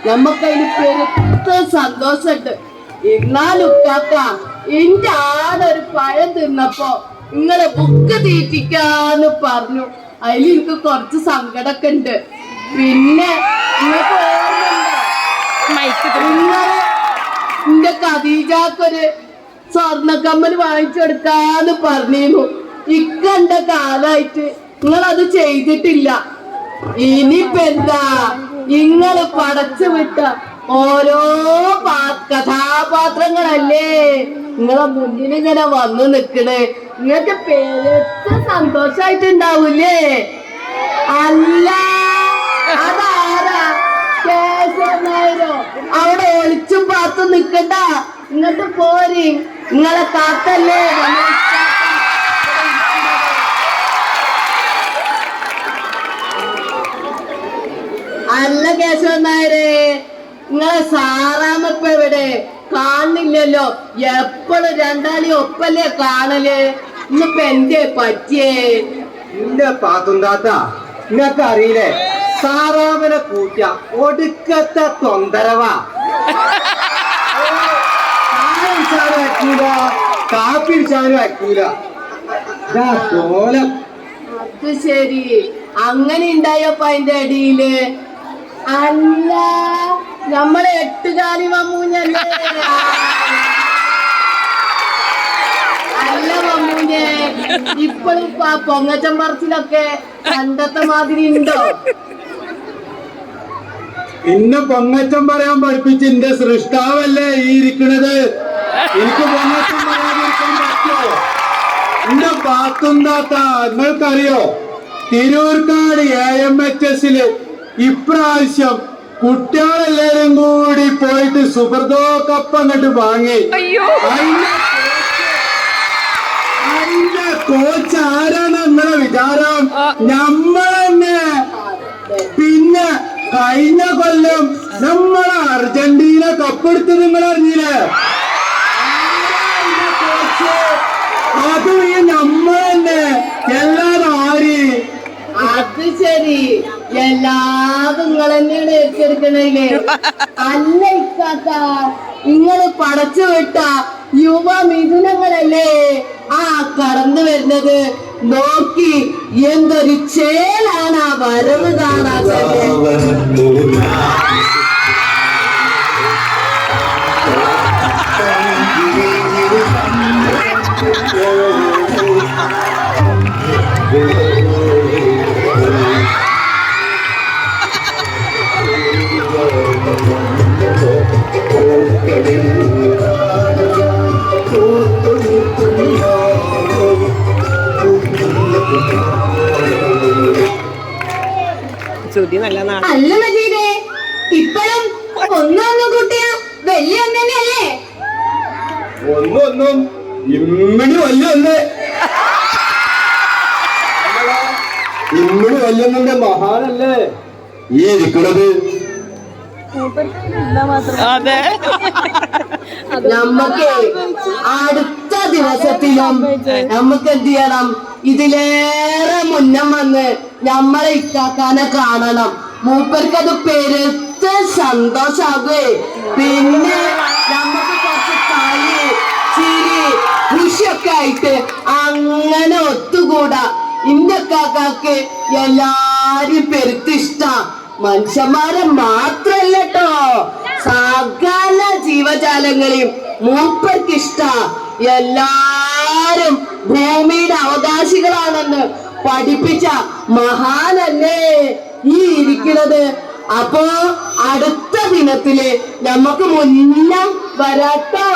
നമ്മക്കതിന് പെരുത്ത സന്തോഷമുണ്ട്. എന്നാലും കാക്ക എന്റെ ആടൊരു പഴം തിന്നപ്പോ നിങ്ങളെ ബുക്ക് തീറ്റിക്കാന്ന് പറഞ്ഞു. അതിൽ എനിക്ക് കുറച്ച് സങ്കടമൊക്കെ ഉണ്ട്. പിന്നെ നിങ്ങൾക്ക് ഓർമ്മയുണ്ടോ, എന്റെ ഖദീജക്കൊരു സ്വർണ്ണക്കമ്മൽ വാങ്ങിച്ചെടുക്കാന്ന് പറഞ്ഞിരുന്നു. ഇക്കണ്ട കാലായിട്ട് നിങ്ങളത് ചെയ്തിട്ടില്ല. ഇനിയിപ്പ എന്താ, നിങ്ങള് പടച്ചു വിട്ട ഓരോ കഥാപാത്രങ്ങളല്ലേ നിങ്ങളെ മുന്നിൽ ഇങ്ങനെ വന്നു നിക്കണേ. നിങ്ങൾക്ക് പെരുത്ത സന്തോഷായിട്ടുണ്ടാവൂലേ? അല്ല, അതാരാ? കേശവനായരോ? അവിടെ ഒളിച്ചും പാത്തും നിക്കണ്ട, ഇങ്ങോട്ട് പോരി. നിങ്ങളെ കാത്തല്ലേ അല്ല കേശവനായരെ, നിങ്ങളെ സാറാമ്മപ്പ എവിടെ? കാണുന്നില്ലല്ലോ. എപ്പോഴും രണ്ടാളി ഒപ്പല്ലേ കാണല്. ഇന്നിപ്പ എന്തേ പറ്റിയേ? എന്റെ പാത്തുണ്ടാത്ത നിങ്ങക്ക് അറിയില്ലേ, സാറാമനെ കൂട്ട ഒടുക്കത്തെ തൊന്തരവാ. ചാനും വയ്ക്കൂല, കാപ്പിടിച്ചാനും വയ്ക്കൂല. കോലം. അത് ശരി, അങ്ങനെ ഉണ്ടായപ്പോ അതിന്റെ അടിയില്. അല്ല, നമ്മളെ എട്ടുകാലി മമ്മൂഞ്ഞല്ലേ? അല്ല മമ്മൂഞ്ഞെ, ഇപ്പോഴും പൊങ്ങച്ചം പറച്ചിലൊക്കെ പണ്ടത്തെ മാതിരി ഉണ്ടോ? ഇന്ന് പൊങ്ങച്ചം പറയാൻ പഠിപ്പിച്ച് എന്റെ സൃഷ്ടാവല്ലേ ഈ ഇരിക്കണത്. എനിക്ക് പൊങ്ങച്ചം പറയാതിരിക്കാൻ പറ്റുമോ? എന്റെ പാത്തുണ്ടാത്ത നിങ്ങൾക്കറിയോ, തിരൂർക്കാട് AMHS ഇപ്രാവശ്യം കുട്ടികളെല്ലാരും കൂടി പോയിട്ട് സുബ്രതോ കപ്പ് അങ്ങോട്ട് വാങ്ങി. അതിന്റെ കോച്ച് ആരാണ് നിങ്ങളെ വിചാരം? നമ്മളെന്നെ. പിന്നെ കഴിഞ്ഞ കൊല്ലം നമ്മളെ അർജന്റീന കപ്പെടുത്ത് നിങ്ങൾ അറിഞ്ഞില്ലേ? കോച്ച് അതും ഈ നമ്മളെന്നെ. എല്ലാരും ആര്? അത് ശരി, എല്ലാതും നിങ്ങൾ തന്നെയാണ് ഏറ്റെടുക്കണേ. അല്ല ഇക്കാക്ക, നിങ്ങള് പടച്ചു വിട്ട യുവ മിഥുനങ്ങളല്ലേ ആ കടന്നു വരുന്നത്. നോക്കി എന്തൊരു ചേലാണ് ആ വരവ് കാണാത്തത്. അല്ല മജീദേ, ഇപ്പോഴും ഒന്നും കൂട്ടിയ വലിയ ഒന്നല്ലേ? ഒന്നും ഇമ്മിണി വല്യല്ലേ? ഇമ്മിണി വല്യന്റെ മഹാനല്ലേ ഈ ഇരിക്കണത്. നമ്മക്ക് അടുത്ത ദിവസത്തിലും നമുക്ക് എന്ത് ചെയ്യണം, ഇതിലേറെ മുന്നം വന്ന് നമ്മളെ ഇക്കാക്കാനെ കാണണം. മൂപ്പർക്കത് പെരുത്ത സന്തോഷാകുവേ. പിന്നെ നമുക്ക് കുറച്ച് കളി, ചിരി, കൃഷിയൊക്കെ ആയിട്ട് അങ്ങനെ ഒത്തുകൂടാ. ഇന്റെ കാക്കാക്ക് എല്ലാരും പെരുത്തിഷ്ട. മനുഷ്യന്മാരെ മാത്രല്ലട്ടോ, സകല ജീവജാലങ്ങളെയും മൂപ്പർക്കിഷ്ട. എല്ലാരും ഭൂമിയുടെ അവകാശികളാണെന്ന് പഠിപ്പിച്ച മഹാനല്ലേ ഈ ഇരിക്കുന്നത്. അപ്പോ അടുത്ത ദിനത്തില് നമുക്ക് മുന്നം വരാട്ടോ.